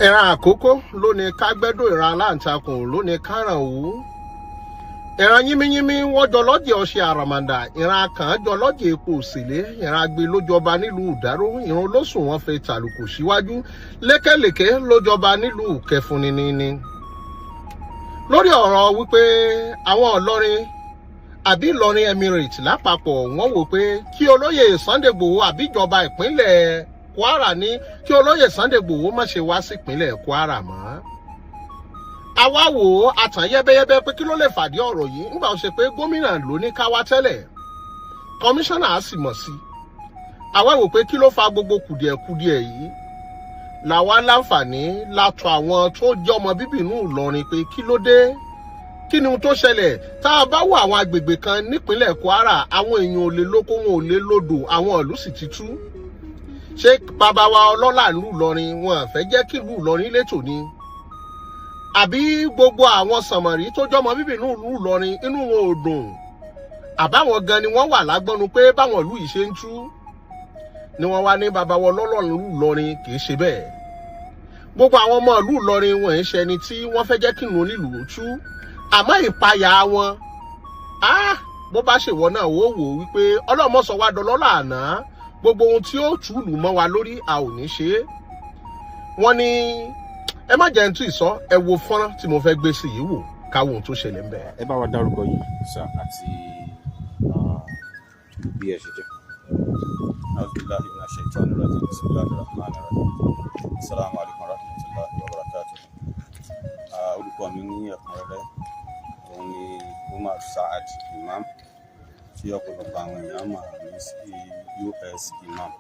ìran àkókò ló ní ká gbẹ́dọ̀ ìran aláǹtakùn ló ní káràn òwú. ìran yínmíyínmí wọ́n jọ lọ́jẹ̀ ọṣẹ àràmàǹdà, ìran kan jọ lọ́jẹ̀ epo òsèlé, ìran agbe ló jọba nílùú ìdáró, ìran olóṣùn wọn fẹ́ tàlùkù síwájú, lékèlékè ló jọba nílùú kẹfúnninní. lórí ọ̀rọ̀ wípé àwọn Ìlọrin àbí Ìlọrin Emirate lápapọ̀ wọ́n wò pé kí olóyè Sunday Igboho àbíjọba ìpínlẹ̀ Kwara ní kí olóyè Sunday Igboho má ṣe wá sí ìpínlẹ̀ Kwara mọ́. àwa wò ó àtàn yẹ́bẹ́yẹ́bẹ́ pé kí ló lè fàdí ọ̀rọ̀ yìí nígbà tó ṣe pé gómìnà ló ní ká wá tẹ́lẹ̀, kọmíṣánná á sì mọ̀ sí. àwa wò pé kí ló fa gbogbo kùdìẹ̀kudiẹ yìí, làwa láǹfààní látọ̀ àwọn tó jẹ́ ọmọ bíbí inú Ìlọrin pé kí ló dé, kí ni ohun tó ṣẹlẹ̀. tá a bá wo àwọn agbègbè kan nípínlẹ̀ Kwara, àwọn èèyàn ò lè lóko, wọn ò lè lódò, àwọn ìlú sì ti tú. ṣé bàbá wa ọlọ́lá ìlú Ìlọrin wọn fẹ́ jẹ́ kí ìlú Ìlọrin létò ni? àbí gbogbo àwọn sànmọ̀rí tó jọmọ bíbí inú ìlú Ìlọrin inú wọn ò dùn? àbáwọn gan ni wọ́n wà lágbọ́nu pé báwọn ìlú yìí ṣe ń tú ni wọ́n wá ní bàbá wa ọlọ́lá ìlú Ìlọrin kì í ṣe bẹ́ẹ̀. gbogbo àwọn ọmọ ìlú Ìlọrin wọn ń ṣe ẹni tí wọ́n fẹ́ jẹ́ kí ìlú onílùú tú, àmọ́ ìpayà wọn bó bá ṣèwọ náà wò wò wípé ọlọ́mọ sọ wá dọlọ́lá àná, gbogbo ohun tí ó túlù mọ́ wa lórí a ò ní ṣe é. wọ́n ní ẹ má jẹ́ ń tú ìsọ, ẹ wo fọ́nrán tí mo fẹ́ gbé sí yìí wò káwọn ohun tó ṣẹlẹ̀ ń bẹ̀. ẹ bá wa dárúkọ yìí sá àti bí ẹ ṣe jẹ́. Auzubillahi minash shaitani rajim, bismillahir rahmanir rahim. Assalamu alaikum warahmatullahi wabarakatuh. orúkọ mi ní ẹ̀kúnrẹ́rẹ́ òun ni Imam tí ọ̀pọ̀lọpọ̀ àwọn èèyàn mọ̀ ní sí US Imam.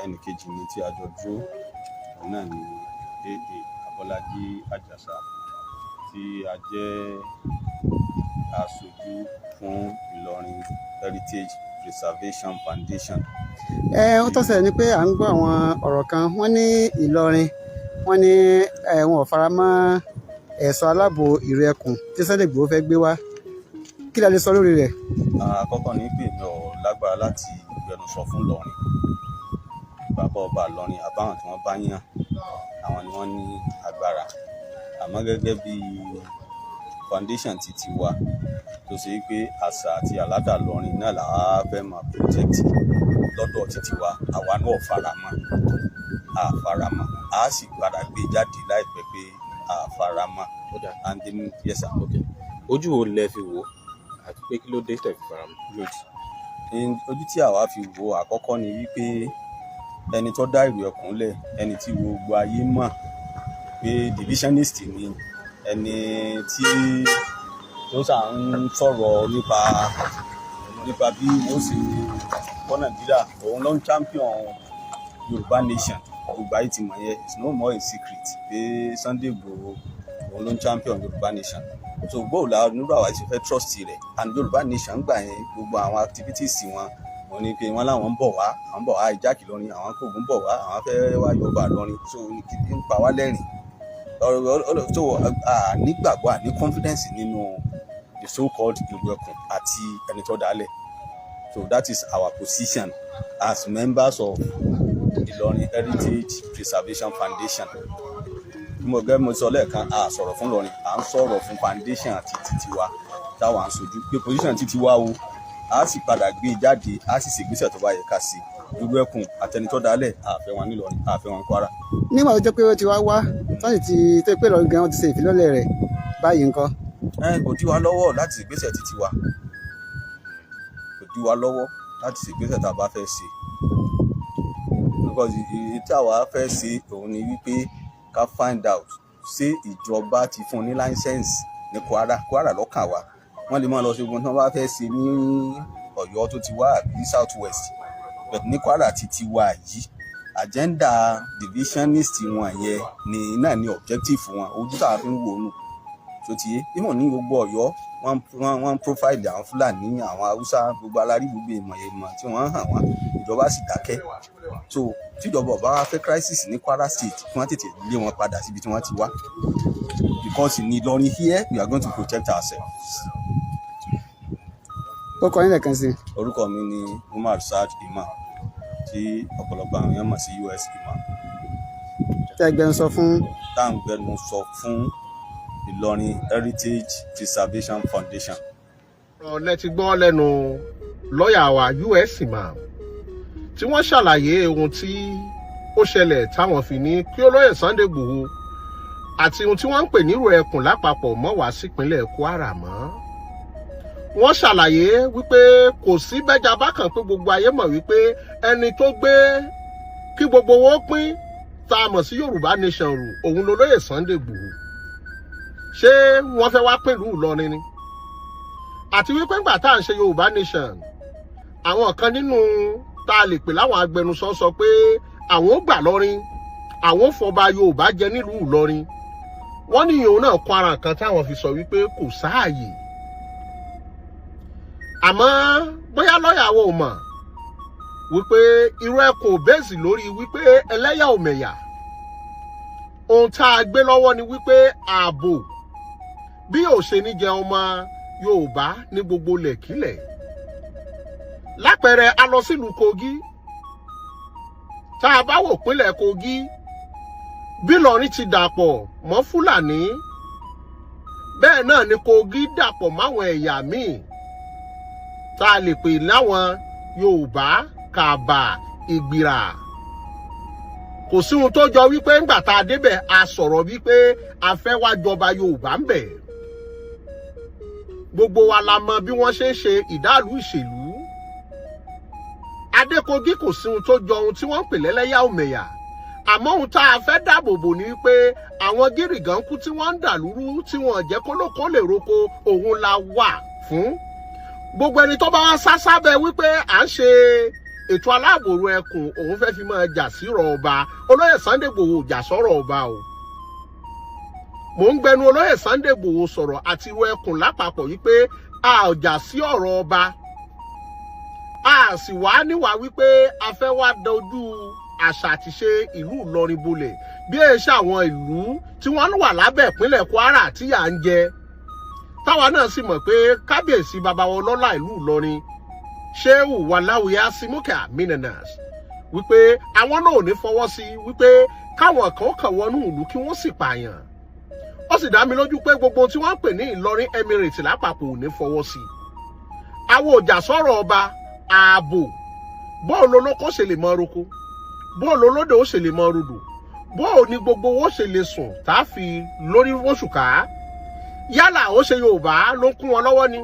ẹnì kejì mi tí a jọ dúró òun náà ni AA Abọ́lájí Àjàsà tí a jẹ́ aṣojú fún Ìlọrin Heritage Preservation Foundation. ó tó ṣẹlẹ̀ ni pé à ń gbọ́ àwọn ọ̀rọ̀ kan, wọ́n ní Ìlọrin, wọ́n ní wọn ò fara mọ́ ẹ̀ṣọ́ aláàbò ìlú Ẹkun tí Sunday Igboho fẹ́ gbé wá. kí la lè sọ lórí rẹ̀? àkọ́kọ́ ní pé mi ò lágbára láti gbẹnusọ fún Ìlọrin. bàbá ọba Ìlọrin àbáwọn tí wọ́n bá yàn àwọn ni wọ́n ní agbára, àmọ́ gẹ́gẹ́ bí foundation ti tiwa tó ṣe pé àṣà àti àládà Ìlọrin náà làwa fẹ́ máa protect lọ́dọ̀ titiwa, àwa náà faramọ́ a sì padà gbé jáde láìpẹ́ pé a faramọ́. and then yes sir. ojú wo lẹ fi wò àti pé kí ló dé tẹ́ fi faramọ́? ojú tí àwa fi wò àkọ́kọ́ ni wípé ẹni tó dá ìlú Ẹkùn lẹ̀, ẹni tí gbogbo ayé mọ̀ pé divisionist ni, ẹni tí tó sà ń sọ̀rọ̀ nípa bí wọ́n sì kọ́ Nàìjíríà, òun ló ń champion Yorùbá nation. gbogbo ayé ti mọ̀ yẹn, it's no more a secret pé Sunday Igboho òun ló ń champion Yorùbá nation. so gbóò la nílò àwa ti fẹ́ trust rẹ̀, and Yorùbá nation gbà yẹn gbogbo àwọn activities wọn wọ́n ní pé wọ́n láwọn ń bọ̀ wá ìjákì lọ́rin, àwọn kògùn bọ̀ wá, àwọn fẹ́ wá yọba lọ́rin, so kìdí ń pa wá lẹ́rìn. so nígbàgbọ́ àní confidence nínú the so called Ìlú Ẹkùn àti ẹni tó dálẹ̀. so that is our position as members of Ìlọrin Heritage Preservation Foundation. mo sọ lẹ́ẹ̀kan, a sọ̀rọ̀ fún Ìlọrin, à ń sọ̀rọ̀ fún foundation àti titiwa táwa ń sojú pé position titiwa o a sì padà gbé jáde, a sì ṣègbésẹ̀ tó bá yẹ ká sí. Ìlú Ẹkùn àtẹnitọ́ dálẹ̀ àfẹ́ wọn nílọrin, àfẹ́ wọn Kwara. nígbà tó jẹ́ pé ó ti wá tọ́sí ti tó pé Ìlọrin gan-an ti ṣe ìfilọ́lẹ̀ rẹ̀ báyìí ńkọ́? kò dí wa lọ́wọ́ láti ṣègbésẹ̀ titiwa, kò dí wa lọ́wọ́ láti ṣègbésẹ̀ tá a bá fẹ́ ṣe. because èyí tí àwa fẹ́ ṣe òun ni wípé ká find out ṣé ìjọba ti fún ní license ní Kwara lọ́kàn wa. wọ́n lè máa lọ ṣogun tí wọ́n bá fẹ́ ṣe ní Ọ̀yọ́ tó ti wá àbí South West, but ní Kwara ti wá yìí agenda divisionist wọn yẹn ni náà ní objective wọn, ojú tá a fi ń wò nù tó ti yé. ìmọ̀ ní gbogbo Ọ̀yọ́ wọ́n profile àwọn Fúlàní, àwọn Haúsá, gbogbo alárí gbogbo ìmọ̀ tí wọ́n hàn wọ́n, ìjọba sì dákẹ́. so tíjọba ọba wa fẹ́ crisis ní Kwara State kí wọ́n tètè lé wọn padà síbi tí wọ́n ti wá, because in Ìlọrin here we are going to protect ourselves. ó kọ nílẹ̀ kan sí. orúkọ mi ni Imam tí ọ̀pọ̀lọpọ̀ àwọn èèyàn mọ̀ sí US Imam. tẹ́ gbẹnusọ fún. tá à ń gbẹnusọ fún Ìlọrin Heritage Preservation Foundation. ọ̀lẹ́ ti gbọ́ lẹ́nu lọ́ọ̀yà wa US Imam tí wọ́n ṣàlàyé ohun tí ó ṣẹlẹ̀ táwọn fi ní kí olóyè Sunday Igboho àti ohun tí wọ́n ń pè nírò ẹkùn lápapọ̀ mọ́ wá sípínlẹ̀ Kwara mọ́. wọ́n ṣàlàyé wípé kò sí bẹ́jà bákan pé gbogbo ayé mọ̀ wípé ẹni tó gbé kí gbogbo wọn pín tá a mọ̀ sí Yorùbá Nation rù òun lolóyè Sunday Igboho. ṣé wọ́n fẹ́ wá pínlú Ìlọrin ni? àti wípé ńgbà tá à ń ṣe Yorùbá Nation àwọn kan nínú tá a lè pè láwọn agbẹnusọ sọ pé àwọn ó gbà lọrin, àwọn ó fọba Yorùbá jẹ nílùú Ìlọrin. wọ́n ní ìyóò náà kọ ara kan táwọn fi sọ wípé kò sáàyè. àmọ́ bóyá lọ́ọ̀yà wo mọ̀ wípé irú ẹkùn ò bẹ́ẹ̀sì lórí wípé ẹlẹ́yà ò mẹ̀yà. ohun tá a gbé lọ́wọ́ ni wípé ààbò bí ò ṣe ní jẹ ọmọ Yorùbá ní gbogbo lẹ̀kílẹ̀. lápẹẹrẹ a lọ sílùú Kogi, tá a bá wò pínlẹ̀ Kogi bí Ìlọrin ti dàpọ̀ mọ́ Fúlàní bẹ́ẹ̀ náà ni Kogi dàpọ̀ máwọn ẹ̀yà míì tá a lè pè láwọn Yorùbá, Kàbà, Ìgbìrà. kò sí ohun tó jọ wípé ńgbà tá a débẹ̀ a sọ̀rọ̀ wípé a fẹ́ wá jọba Yorùbá ń bẹ̀. gbogbo wa la mọ bí wọ́n ṣe ń ṣe ìdálù ìṣèlú. Adékogi kò sí ohun tó jọ ohun tí wọ́n ń pè lẹ́lẹ́yà òmẹ̀yà. àmọ́ ohun tá a fẹ́ dáàbò bò ní pé àwọn gírígànkú tí wọ́n ń dàlúrú tí wọ́n jẹ́ kólókó lè roko òun la wà fún. gbogbo ẹni tó bá wá sásábẹ́ wípé à ń ṣe ètò aláàbòrò ẹkùn òun fẹ́ fi máa jà sírọ̀ ọba. olóyè Sunday Igboho jà sọ́rọ̀ ọba o. mò ń gbẹnu olóyè Sunday Igboho sọ̀rọ̀ àti irú ẹkùn lápapọ̀ wípé a ò jà sí ọ̀rọ̀ ọba. a sì wá níwà wípé a fẹ́ wá dojú àṣà àti ṣe ìlú Ìlọrin bolẹ̀ bí èyí ṣe àwọn ìlú tí wọ́n wà lábẹ́ ìpínlẹ̀ Kwara tí yà ń jẹ. táwa náà sì mọ̀ pé kábíyèsí baba wọn lọ́lá ìlú Ìlọrin Shehu Walawiya Simuka Minanas wípé àwọn náà ò ní fọwọ́ sí wípé káwọn kan kàn wọnú ìlú kí wọ́n sì pààyàn. ó sì dá mi lójú pé gbogbo tí wọ́n ń pè ní Ìlọrin Emirate lápapọ̀ ò ní fọwọ́ sí. àwọn òjà sọ̀rọ̀ ọba ààbò bóòlù olóko ṣe lè mọ roko, bóòlù olódò ó ṣe lè mọ rodò, bóòlù ní gbogbo owó ṣe lè sùn tá a fi lórí wọ́ṣùká. yálà ó ṣe Yorùbá ló ń kún wọn lọ́wọ́ ni,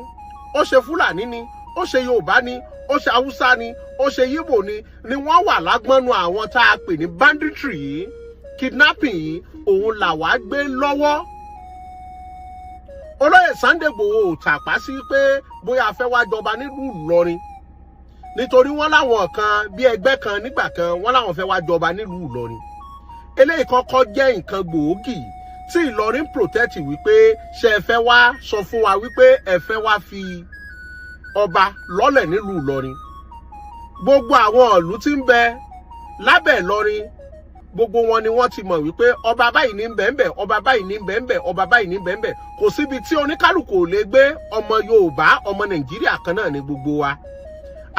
ó ṣe Fúlàní ni, ó ṣe Yorùbá ni, ó ṣe Haúsá ni, ó ṣe Yíbò ni wọ́n wà lágbọ́nú àwọn tá a pè ní banditry yìí, kidnapping yìí òun là wá gbé lọ́wọ́. olóyè Sunday Igboho ò tàpá sí pé bóyá a fẹ́ wá jọba nílùú Ìlọrin nítorí wọ́n láwọn kan bí ẹgbẹ́ kan nígbà kan wọ́n láwọn fẹ́ wá jọba nílùú Ìlọrin. eléyìí kọ́kọ́ jẹ́ nǹkan gbòógì tí Ìlọrin protect wípé ṣe ẹ fẹ́ wá sọ fún wa wípé ẹ fẹ́ wá fi ọba lọ́lẹ̀ nílùú Ìlọrin. gbogbo àwọn ìlú tí ń bẹ lábẹ́ Ìlọrin gbogbo wọn ni wọ́n ti mọ̀ wípé ọba báyìí ní bẹ́ẹ̀nbẹ́, ọba báyìí ní bẹ́ẹ̀nbẹ́, ọba báyìí ní bẹ́ẹ̀nbẹ́. kò síbi tí oníkálùkù ò lè gbé. ọmọ Yorùbá ọmọ Nàìjíríà kan náà ni gbogbo wa.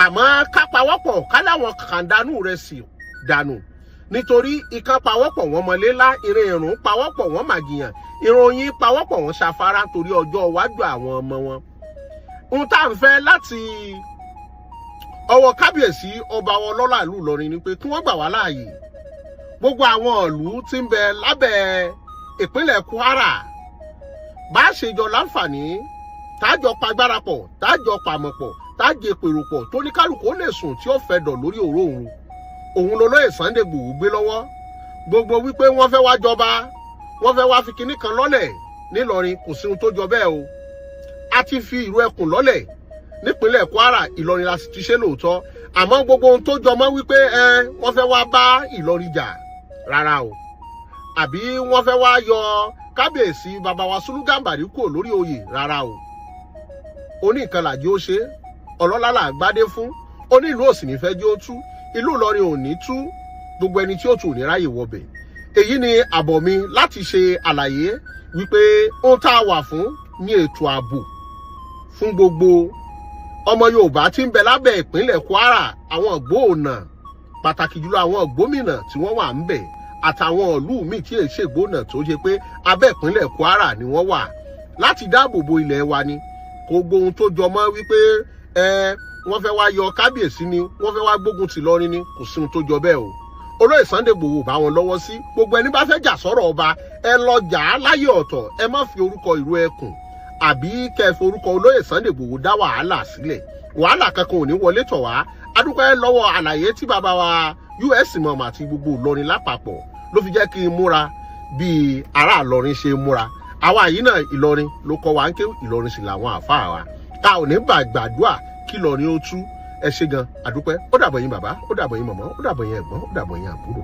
àmọ́ ká pawọ́pọ̀ ká láwọn kàndánù rẹ̀ sì dànù nítorí ìkan pawọ́pọ̀ wọn mọ̀lélá, ìrìn ìrùn pawọ́pọ̀ wọn màgìyàn, ìròyìn pawọ́pọ̀ wọn ṣàfárá torí ọjọ́ iwájú àwọn ọmọ wọn. ohun tá à ń fẹ́ láti ọwọ́ kábíyèsí ọba wọn lọ́lá ìlú Ìlọrin ni pé kí wọ́n gbà wá láàyè. gbogbo àwọn ìlú tí ń bẹ lábẹ́ ìpínlẹ̀ Kwara bá ṣe jọ láǹfààní tájọ pagbára pọ̀, tájọ pàmọ̀ pọ̀, tájẹ pèrò pọ̀ tó ní kálukú ó lè sùn tí ó fẹ́ dọ̀ lórí òróòrùn. òun lolóyè Sunday Igboho gbé lọ́wọ́. gbogbo wípé wọ́n fẹ́ wá jọba, wọ́n fẹ́ wá fi kinní kan lọ́lẹ̀ nílọrin, kò sí ohun tó jọ bẹ́ẹ̀ o. a ti fi ìrú ẹkùn lọ́lẹ̀ nípínlẹ̀ Kwara, Ìlọrin la sì ti ṣe lóòótọ́. àmọ́ gbogbo ohun tó jọmọ́ wípé wọ́n fẹ́ wá bá Ìlọrin jà rárá o. àbí wọ́n fẹ́ wá yọ kábíyèsí baba wa Sùlù Gàmbàrí kúrò lórí oyè rárá o. oní nǹkan làjí ó ṣe, ọlọ́lá là gbádé fún, oní ìlú òsì ní fẹ́ jí ó tú, ìlú Ìlọrin ò ní tú, gbogbo ẹni tí ó tù ní ráyè wọbẹ̀. èyí ni àbọ̀ mi láti ṣe àlàyé wípé ohun tá a wà fún ní ètò ààbò fún gbogbo ọmọ Yorùbá tí ń bẹ lábẹ́ ìpínlẹ̀ Kwara, àwọn ògbóònà pàtàkì jùlọ àwọn gómìnà tí wọ́n wà ń bẹ̀ àtàwọn ìlú míì tí èyí ṣègbónà tó ṣe pé abẹ́ ìpínlẹ̀ Kwara ni wọ́n wà láti dáàbò bo ilẹ̀ wa ni kò gbóhun tó jọmọ́ wípé wọ́n fẹ́ wá yọ kábíyèsí ni wọ́n fẹ́ wá gbógun tì lọ́rin ni kò sí ohun tó jọ bẹ́ẹ̀ o olóyè Sunday Igboho bá wọn lọ́wọ́ sí gbogbo ẹni bá fẹ́ jà sọ́rọ̀ ọba ẹ lọ jà á láyé ọ̀tọ̀ ẹ má fi orúkọ ìlú Ẹkùn àbí kẹ́ ẹ forúkọ olóyè Sunday Igboho dá wàhálà sílẹ̀ wàhálà kankan ò ní wọlé tọ̀ wá adúpẹ́ lọ́wọ́ àlàyé tí bàbá wa US Imam àti gbogbo Ìlọrin lápapọ̀ ló fi jẹ́ kí n múra bíi ará Ìlọrin ṣe múra àwa yìí náà Ìlọrin ló kọ́ wa ń ké Ìlọrin sì làwọn àfáà wa ká ò ní gbàdúrà kí Ìlọrin ó tú ẹ ṣé gan adúpẹ́ ó dàbọ̀ yín bàbá ó dàbọ̀ yín màmá ó dàbọ̀ yín ẹ̀gbọ́n ó dàbọ̀ yín àbúrò.